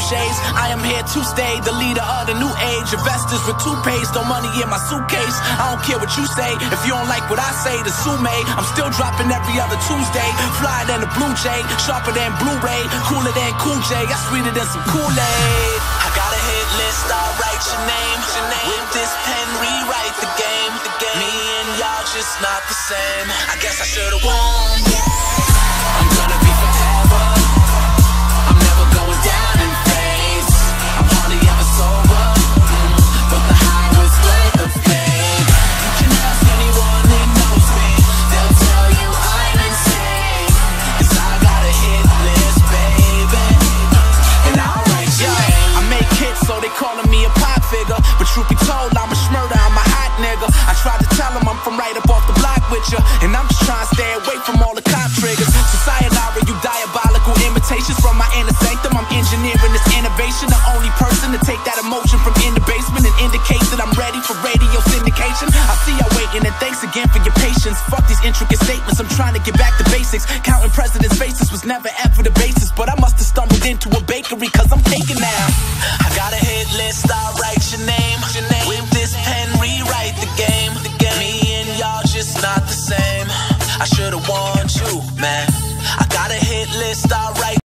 shades. I am here to stay, the leader of the new age. Investors with toothpaste, no money in my suitcase. I don't care what you say, if you don't like what I say, then sue me. I'm still dropping every other Tuesday. Flyer than a Blue Jay, sharper than Blu-ray, cooler than Cool J. I sweeter than some Kool-Aid. I got a hit list, I'll write your name. With this pen, rewrite the game. Me and y'all just not the same. I guess I should've won. I'm gonna be forever. I'm never going down in flames. I'm hardly ever sober, but the high was worth the pain. You can ask anyone that knows me, they'll tell you I'm insane. 'Cause I got a hit list, baby, and I'll write your name. I make hits, so they calling me a pop figure, but truth be told, I'm a schmurder, I'm a hot nigga. I tried to tell them I'm from right up off the block with ya, and I'm just trying to stay away from all the cop triggers. So sayonara, you diabolical imitations from my inner sanctum. I'm engineering this innovation, the only person to take that emotion from in the basement and indicate that I'm ready for radio syndication. I see y'all waiting, and thanks again for your patience. Fuck these intricate statements, I'm trying to get back to basics. Counting presidents' faces was never ever